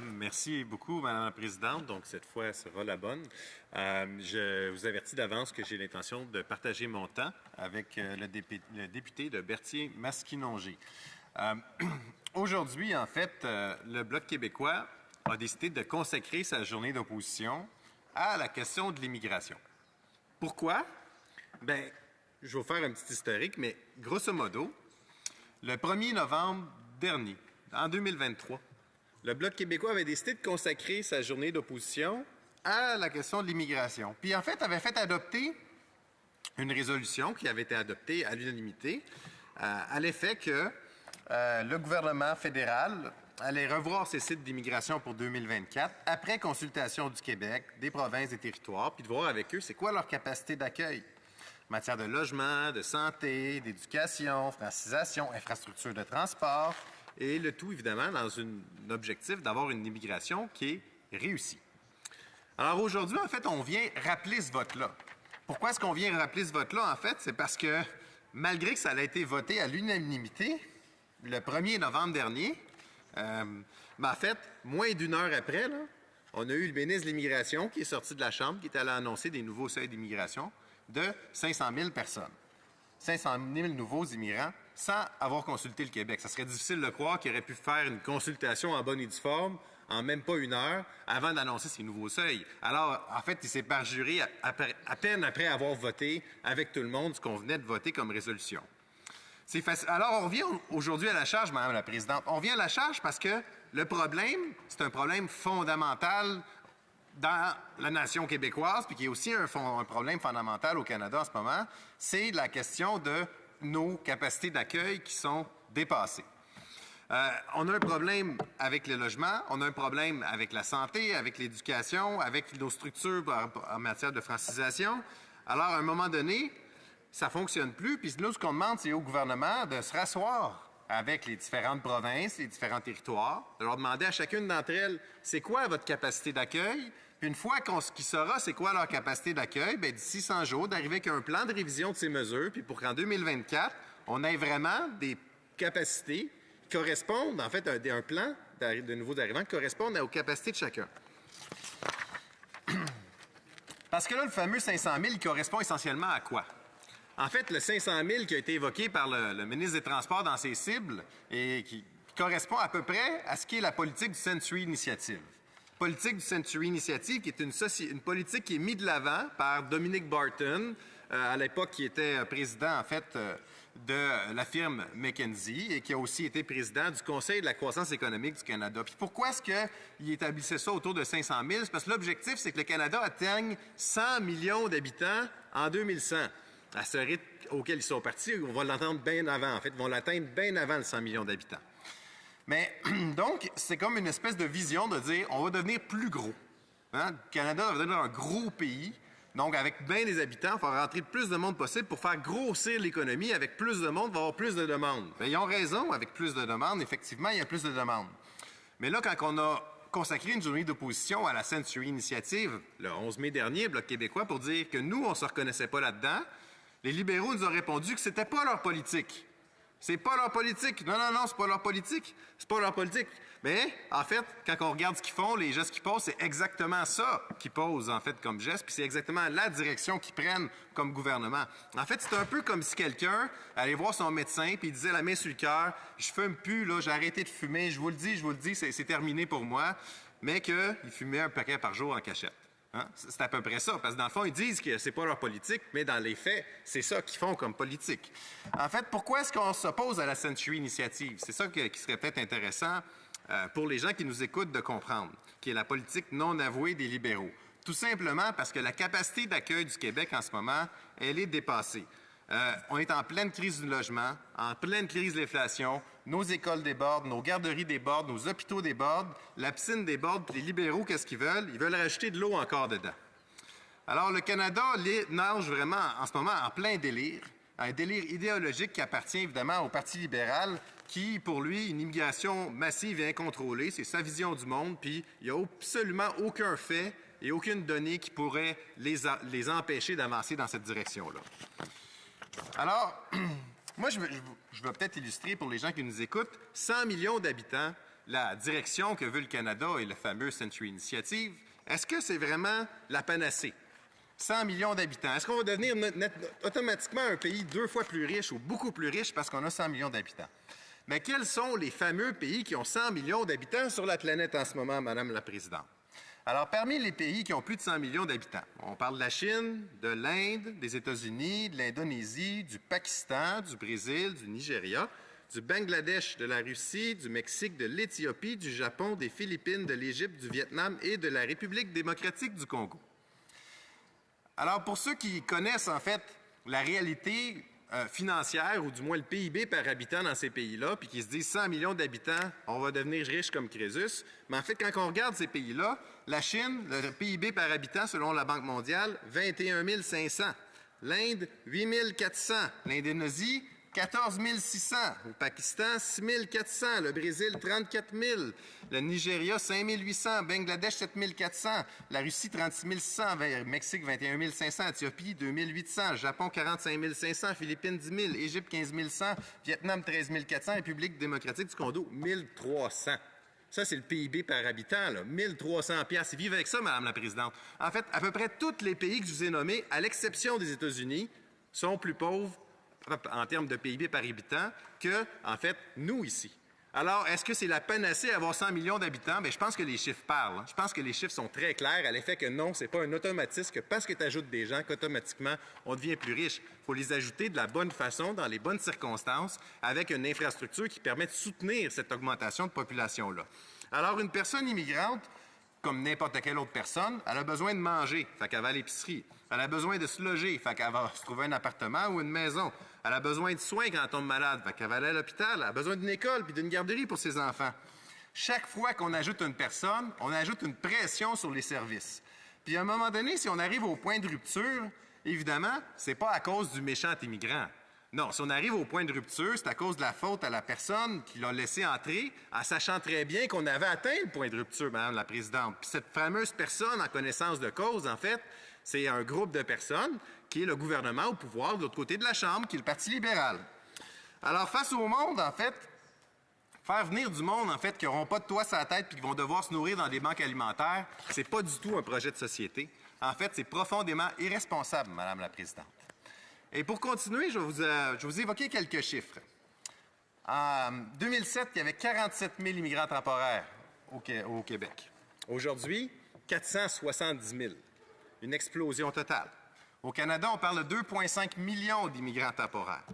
Merci beaucoup, Madame la Présidente. Donc, cette fois, sera la bonne. Je vous avertis d'avance que j'ai l'intention de partager mon temps avec le député de Berthier-Masquinongé. Aujourd'hui, en fait, le Bloc québécois a décidé de consacrer sa journée d'opposition à la question de l'immigration. Pourquoi? Bien, je vais vous faire un petit historique, mais grosso modo, le 1er novembre dernier, en 2023, le Bloc québécois avait décidé de consacrer sa journée d'opposition à la question de l'immigration. Puis en fait, avait fait adopter une résolution qui avait été adoptée à l'unanimité à l'effet que le gouvernement fédéral allait revoir ses sites d'immigration pour 2024 après consultation du Québec, des provinces, des territoires, puis de voir avec eux c'est quoi leur capacité d'accueil en matière de logement, de santé, d'éducation, francisation, infrastructure de transport, et le tout, évidemment, dans un objectif d'avoir une immigration qui est réussie. Alors aujourd'hui, en fait, on vient rappeler ce vote-là. Pourquoi est-ce qu'on vient rappeler ce vote-là, en fait? C'est parce que, malgré que ça a été voté à l'unanimité le 1er novembre dernier, en fait, moins d'une heure après, là, on a eu le ministre de l'Immigration qui est sorti de la Chambre, qui est allé annoncer des nouveaux seuils d'immigration de 500 000 personnes. 500 000 nouveaux immigrants sans avoir consulté le Québec. Ça serait difficile de croire qu'il aurait pu faire une consultation en bonne et due forme en même pas une heure avant d'annoncer ces nouveaux seuils. Alors, en fait, il s'est parjuré à peine après avoir voté avec tout le monde ce qu'on venait de voter comme résolution. C'est facile. Alors, on revient aujourd'hui à la charge, Madame la Présidente. On revient à la charge parce que le problème, c'est un problème fondamental dans la nation québécoise, puis qui est aussi un problème fondamental au Canada en ce moment, c'est la question de nos capacités d'accueil qui sont dépassées. On a un problème avec le logement, on a un problème avec la santé, avec l'éducation, avec nos structures en matière de francisation. Alors, à un moment donné, ça ne fonctionne plus, puis nous, ce qu'on demande, c'est au gouvernement de se rasseoir avec les différentes provinces, les différents territoires, de leur demander à chacune d'entre elles, c'est quoi votre capacité d'accueil? Puis une fois qu'il saura c'est quoi leur capacité d'accueil, bien, d'ici 100 jours, d'arriver avec un plan de révision de ces mesures, puis pour qu'en 2024, on ait vraiment des capacités qui correspondent, en fait, un plan de nouveaux arrivants qui correspondent aux capacités de chacun. Parce que là, le fameux 500 000, il correspond essentiellement à quoi? En fait, le 500 000 qui a été évoqué par le ministre des Transports dans ses cibles et qui correspond à peu près à ce qui est la politique du Century Initiative. Politique du Century Initiative, qui est une politique qui est mise de l'avant par Dominic Barton, à l'époque qui était président, en fait, de la firme McKinsey et qui a aussi été président du Conseil de la croissance économique du Canada. Puis pourquoi est-ce qu'il établissait ça autour de 500 000? C'est parce que l'objectif, c'est que le Canada atteigne 100 millions d'habitants en 2100. À ce rythme auquel ils sont partis, on va l'entendre bien avant, en fait. Ils vont l'atteindre bien avant le 100 millions d'habitants. Mais donc, c'est comme une espèce de vision de dire on va devenir plus gros. Hein? Le Canada va devenir un gros pays. Donc, avec bien des habitants, il faut rentrer le plus de monde possible pour faire grossir l'économie. Avec plus de monde, il va y avoir plus de demandes. Bien, ils ont raison, avec plus de demandes, effectivement, il y a plus de demandes. Mais là, quand on a consacré une journée d'opposition à la Century Initiative, le 11 mai dernier, Bloc québécois, pour dire que nous, on ne se reconnaissait pas là-dedans, les libéraux nous ont répondu que ce n'était pas leur politique. C'est pas leur politique. Non, c'est pas leur politique. C'est pas leur politique. Mais, en fait, quand on regarde ce qu'ils font, les gestes qu'ils posent, c'est exactement ça qu'ils posent, en fait, comme geste, puis c'est exactement la direction qu'ils prennent comme gouvernement. En fait, c'est un peu comme si quelqu'un allait voir son médecin, puis il disait la main sur le cœur, je fume plus, là, j'ai arrêté de fumer, je vous le dis, c'est terminé pour moi, mais qu'il fumait un paquet par jour en cachette. Hein? C'est à peu près ça, parce que dans le fond, ils disent que c'est pas leur politique, mais dans les faits, c'est ça qu'ils font comme politique. En fait, pourquoi est-ce qu'on s'oppose à la Century Initiative? C'est ça qui serait peut-être intéressant pour les gens qui nous écoutent de comprendre, qui est la politique non avouée des libéraux. Tout simplement parce que la capacité d'accueil du Québec en ce moment, elle est dépassée. On est en pleine crise du logement, en pleine crise de l'inflation, nos écoles débordent, nos garderies débordent, nos hôpitaux débordent, la piscine déborde, puis les libéraux, qu'est-ce qu'ils veulent? Ils veulent rajouter de l'eau encore dedans. Alors, le Canada nage vraiment en ce moment en plein délire, un délire idéologique qui appartient évidemment au Parti libéral, qui, pour lui, une immigration massive et incontrôlée, c'est sa vision du monde, puis il n'y a absolument aucun fait et aucune donnée qui pourrait les empêcher d'avancer dans cette direction-là. Alors, moi, je vais peut-être illustrer pour les gens qui nous écoutent, 100 millions d'habitants, la direction que veut le Canada et le fameux Century Initiative, est-ce que c'est vraiment la panacée? 100 millions d'habitants. Est-ce qu'on va devenir automatiquement un pays 2 fois plus riche ou beaucoup plus riche parce qu'on a 100 millions d'habitants? Mais quels sont les fameux pays qui ont 100 millions d'habitants sur la planète en ce moment, Madame la Présidente? Alors, parmi les pays qui ont plus de 100 millions d'habitants, on parle de la Chine, de l'Inde, des États-Unis, de l'Indonésie, du Pakistan, du Brésil, du Nigeria, du Bangladesh, de la Russie, du Mexique, de l'Éthiopie, du Japon, des Philippines, de l'Égypte, du Vietnam et de la République démocratique du Congo. Alors, pour ceux qui connaissent en fait la réalité financière, ou du moins le PIB par habitant dans ces pays-là, puis qui se disent 100 millions d'habitants, on va devenir riche comme Crésus, mais en fait, quand on regarde ces pays-là, la Chine, le PIB par habitant, selon la Banque mondiale, 21 500. L'Inde, 8 400. L'Indonésie, 14 600. Au Pakistan, 6 400. Le Brésil, 34 000. Le Nigeria, 5 800. Bangladesh, 7 400. La Russie, 36 600. Mexique, 21 500. Éthiopie, 2 800. Japon, 45 500. Philippines, 10 000. Égypte, 15 100. Vietnam, 13 400. République démocratique du Congo, 1 300. Ça, c'est le PIB par habitant, là. 1 300 piastres. Ils vivent avec ça, Madame la Présidente. En fait, à peu près tous les pays que je vous ai nommés, à l'exception des États-Unis, sont plus pauvres en termes de PIB par habitant que, en fait, nous ici. Alors, est-ce que c'est la panacée d'avoir 100 millions d'habitants? Bien, je pense que les chiffres parlent. Je pense que les chiffres sont très clairs à l'effet que non, ce n'est pas un automatisme que parce que tu ajoutes des gens, qu'automatiquement, on devient plus riche. Il faut les ajouter de la bonne façon, dans les bonnes circonstances, avec une infrastructure qui permet de soutenir cette augmentation de population-là. Alors, une personne immigrante, comme n'importe quelle autre personne, elle a besoin de manger, fait qu'elle va à l'épicerie. Elle a besoin de se loger, fait qu'elle va se trouver un appartement ou une maison. Elle a besoin de soins quand elle tombe malade, fait qu'elle va aller à l'hôpital. Elle a besoin d'une école puis d'une garderie pour ses enfants. Chaque fois qu'on ajoute une personne, on ajoute une pression sur les services. Puis à un moment donné, si on arrive au point de rupture, évidemment, c'est pas à cause du méchant immigrant. Non, si on arrive au point de rupture, c'est à cause de la faute à la personne qui l'a laissé entrer, en sachant très bien qu'on avait atteint le point de rupture, Madame la Présidente. Puis cette fameuse personne en connaissance de cause, en fait, c'est un groupe de personnes qui est le gouvernement au pouvoir de l'autre côté de la Chambre, qui est le Parti libéral. Alors, face au monde, en fait, faire venir du monde, en fait, qui n'auront pas de toit sur la tête puis qui vont devoir se nourrir dans des banques alimentaires, c'est pas du tout un projet de société. En fait, c'est profondément irresponsable, Madame la Présidente. Et pour continuer, je vais vous évoquer quelques chiffres. En 2007, il y avait 47 000 immigrants temporaires au Québec. Aujourd'hui, 470 000. Une explosion totale. Au Canada, on parle de 2,5 millions d'immigrants temporaires.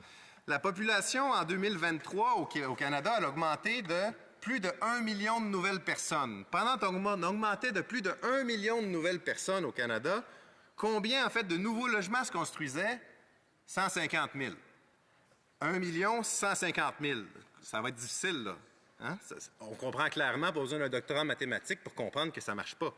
La population en 2023 au Canada, elle a augmenté de plus de 1 million de nouvelles personnes. Pendant qu'on augmentait de plus de 1 million de nouvelles personnes au Canada, combien, en fait, de nouveaux logements se construisaient? 150 000. 1 150 000. Ça va être difficile, là. Hein? On comprend clairement, pas besoin d'un doctorat en mathématiques pour comprendre que ça ne marche pas.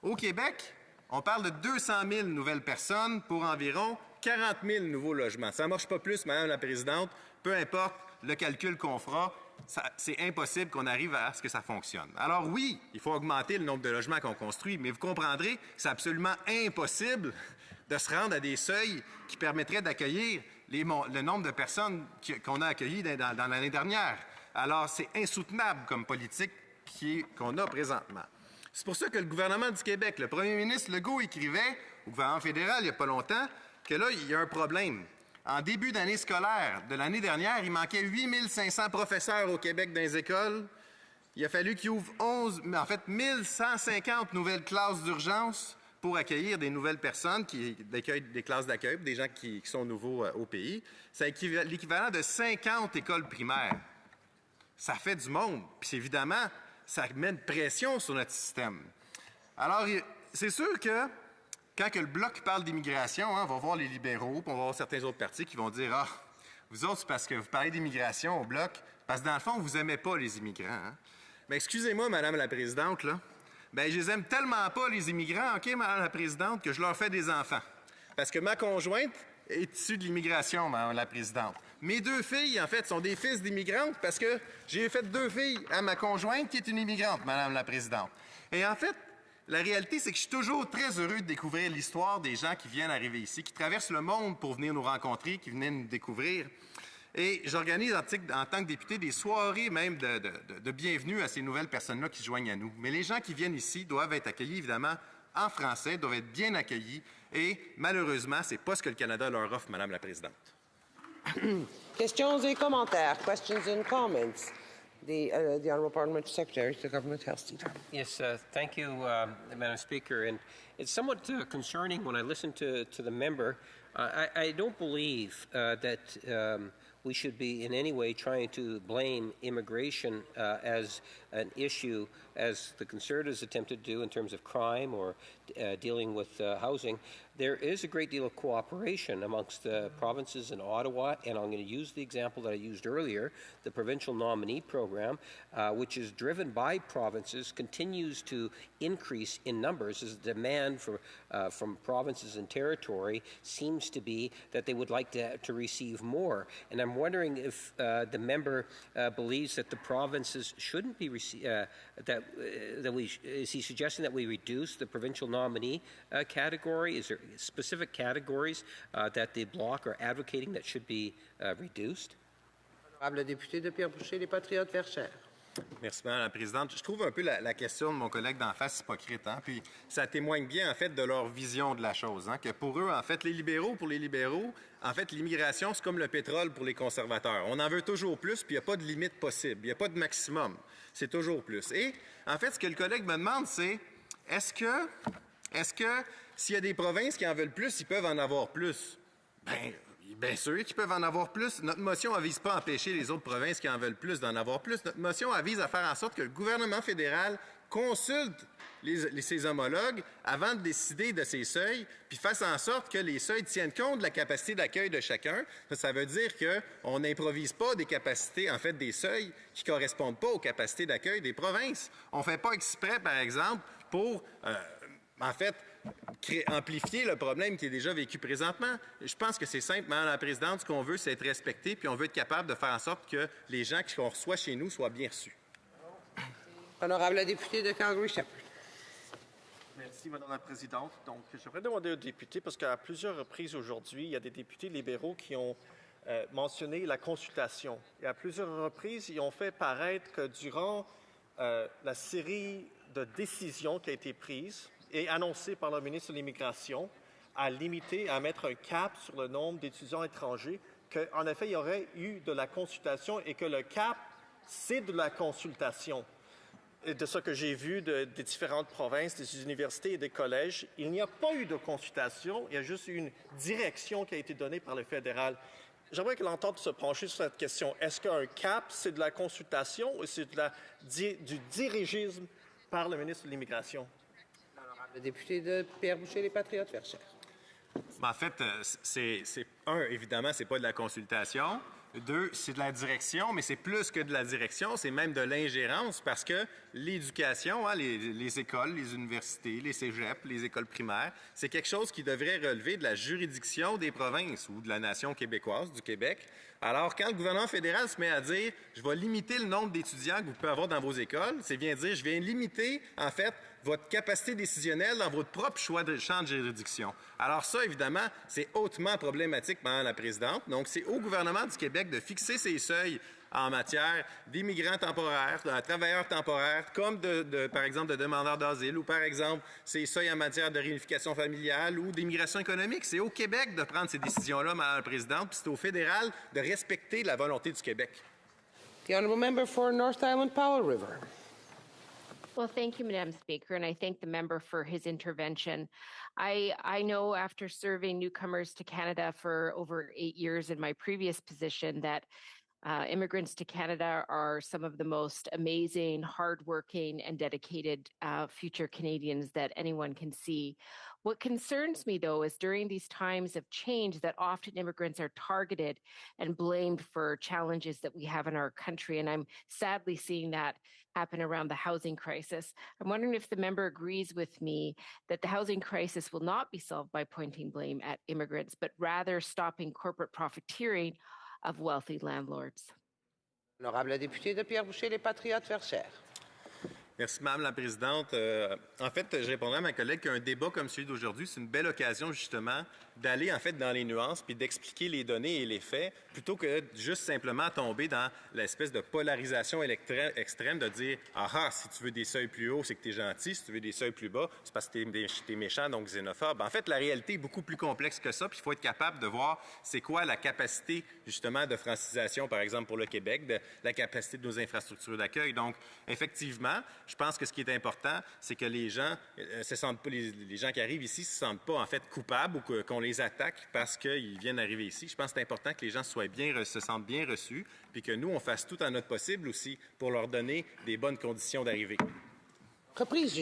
Au Québec, on parle de 200 000 nouvelles personnes pour environ 40 000 nouveaux logements. Ça ne marche pas plus, Madame la Présidente. Peu importe le calcul qu'on fera, c'est impossible qu'on arrive à ce que ça fonctionne. Alors oui, il faut augmenter le nombre de logements qu'on construit, mais vous comprendrez que c'est absolument impossible de se rendre à des seuils qui permettraient d'accueillir le nombre de personnes qu'on a accueillies dans l'année dernière. Alors, c'est insoutenable comme politique qu'on a présentement. C'est pour ça que le gouvernement du Québec, le premier ministre Legault écrivait au gouvernement fédéral il n'y a pas longtemps que là, il y a un problème. En début d'année scolaire de l'année dernière, il manquait 8 500 professeurs au Québec dans les écoles. Il a fallu qu'ils ouvrent 1 150 nouvelles classes d'urgence pour accueillir des nouvelles personnes des classes d'accueil, des gens qui sont nouveaux au pays. C'est l'équivalent de 50 écoles primaires. Ça fait du monde. Puis évidemment, ça met une pression sur notre système. Alors, c'est sûr que quand le Bloc parle d'immigration, on va voir les libéraux, puis on va voir certains autres partis qui vont dire « Ah, vous autres, c'est parce que vous parlez d'immigration au Bloc, parce que dans le fond, vous n'aimez pas les immigrants. Hein? » Mais excusez-moi, Madame la Présidente, là. Bien, je les aime tellement pas, les immigrants, OK, Madame la Présidente, que je leur fais des enfants. Parce que ma conjointe est issue de l'immigration, Madame la Présidente. Mes 2 filles, en fait, sont des fils d'immigrantes parce que j'ai fait 2 filles à ma conjointe qui est une immigrante, Madame la Présidente. Et en fait, la réalité, c'est que je suis toujours très heureux de découvrir l'histoire des gens qui viennent arriver ici, qui traversent le monde pour venir nous rencontrer, qui viennent nous découvrir. Et j'organise en tant que député des soirées même de bienvenue à ces nouvelles personnes-là qui se joignent à nous. Mais les gens qui viennent ici doivent être accueillis, évidemment, en français, doivent être bien accueillis. Et malheureusement, ce n'est pas ce que le Canada leur offre, Madame la Présidente. Questions et commentaires. Questions and comments. The Honourable Parliamentary Secretary to the Government Health Department. Yes, thank you, Madam Speaker. And it's somewhat concerning when I listen to the member. I don't believe that we should be in any way trying to blame immigration as an issue, as the Conservatives attempted to do in terms of crime or dealing with housing. There is a great deal of cooperation amongst the provinces in Ottawa, and I'm going to use the example that I used earlier. The provincial nominee program, which is driven by provinces, continues to increase in numbers as the demand for, from provinces and territory seems to be that they would like to receive more. And I'm wondering if the member believes that the provinces shouldn't be is he suggesting that we reduce the provincial nominee category? Is there specific categories that the Bloc are advocating that should be reduced? Honorable député de Pierre-Boucher, les Patriotes Verchères. Merci, Mme la Présidente. Je trouve un peu la question de mon collègue d'en face hypocrite. Hein? Puis ça témoigne bien, en fait, de leur vision de la chose. Hein? Que pour eux, en fait, pour les libéraux, en fait, l'immigration, c'est comme le pétrole pour les conservateurs. On en veut toujours plus, puis il n'y a pas de limite possible. Il n'y a pas de maximum. C'est toujours plus. Et, en fait, ce que le collègue me demande, c'est est-ce que s'il y a des provinces qui en veulent plus, ils peuvent en avoir plus? Bien sûr qu'ils peuvent en avoir plus. Notre motion ne vise pas à empêcher les autres provinces qui en veulent plus d'en avoir plus. Notre motion vise à faire en sorte que le gouvernement fédéral consulte ses homologues avant de décider de ces seuils, puis fasse en sorte que les seuils tiennent compte de la capacité d'accueil de chacun. Ça veut dire qu'on n'improvise pas des capacités, en fait, des seuils qui ne correspondent pas aux capacités d'accueil des provinces. On ne fait pas exprès, par exemple, pour, en fait, amplifier le problème qui est déjà vécu présentement. Je pense que c'est simple, Madame la Présidente, ce qu'on veut, c'est être respecté, puis on veut être capable de faire en sorte que les gens qu'on reçoit chez nous soient bien reçus. Honorable député de Calgary-Shepherd. Merci, Madame la Présidente. Donc, j'aimerais demander aux députés, parce qu'à plusieurs reprises aujourd'hui, il y a des députés libéraux qui ont mentionné la consultation. Et à plusieurs reprises, ils ont fait paraître que durant la série de décisions qui a été prise et annoncée par le ministre de l'Immigration, à limiter, à mettre un cap sur le nombre d'étudiants étrangers, qu'en effet, il y aurait eu de la consultation et que le cap, c'est de la consultation. Et de ce que j'ai vu des différentes provinces, des universités et des collèges, il n'y a pas eu de consultation, il y a juste eu une direction qui a été donnée par le fédéral. J'aimerais que l'entente se pencher sur cette question. Est-ce qu'un cap, c'est de la consultation ou c'est du dirigisme par le ministre de l'Immigration? Le député de Pierre-Boucher, les Patriotes Verchères. En fait, évidemment, c'est pas de la consultation. 2, c'est de la direction, mais c'est plus que de la direction, c'est même de l'ingérence parce que l'éducation, hein, les écoles, les universités, les cégeps, les écoles primaires, c'est quelque chose qui devrait relever de la juridiction des provinces ou de la nation québécoise, du Québec. Alors, quand le gouvernement fédéral se met à dire « je vais limiter le nombre d'étudiants que vous pouvez avoir dans vos écoles », c'est bien dire « je viens limiter, en fait, votre capacité décisionnelle dans votre propre champ de juridiction. » Alors ça, évidemment, c'est hautement problématique, Madame la Présidente. Donc, c'est au gouvernement du Québec de fixer ses seuils en matière d'immigrants temporaires, de travailleurs temporaires, comme par exemple de demandeurs d'asile, ou par exemple ces seuils en matière de réunification familiale ou d'immigration économique. C'est au Québec de prendre ces décisions-là, Madame la Présidente, puis c'est au fédéral de respecter la volonté du Québec. The Honourable Member for North Island Powell River. Well, thank you, Madam Speaker, and I thank the member for his intervention. I know after serving newcomers to Canada for over 8 years in my previous position that immigrants to Canada are some of the most amazing, hardworking, and dedicated future Canadians that anyone can see. What concerns me, though, is during these times of change that often immigrants are targeted and blamed for challenges that we have in our country. And I'm sadly seeing that happen around the housing crisis. I'm wondering if the member agrees with me that the housing crisis will not be solved by pointing blame at immigrants, but rather stopping corporate profiteering of wealthy landlords. Honorable député de Pierre-Boucher, les Patriotes Verchères. Merci, Madame la Présidente. En fait, je répondrai à ma collègue qu'un débat comme celui d'aujourd'hui, c'est une belle occasion, justement, d'aller, en fait, dans les nuances puis d'expliquer les données et les faits, plutôt que juste simplement tomber dans l'espèce de polarisation extrême de dire « Ah, si tu veux des seuils plus hauts, c'est que tu es gentil. Si tu veux des seuils plus bas, c'est parce que tu es méchant, donc xénophobe. » En fait, la réalité est beaucoup plus complexe que ça, puis il faut être capable de voir c'est quoi la capacité, justement, de francisation, par exemple, pour le Québec, de la capacité de nos infrastructures d'accueil. Donc, effectivement, je pense que ce qui est important, c'est que les gens se sentent pas, les gens qui arrivent ici se sentent pas en fait coupables ou qu'on les attaque parce qu'ils viennent arriver ici. Je pense que c'est important que les gens se sentent bien reçus, puis que nous on fasse tout en notre possible aussi pour leur donner des bonnes conditions d'arrivée. Reprise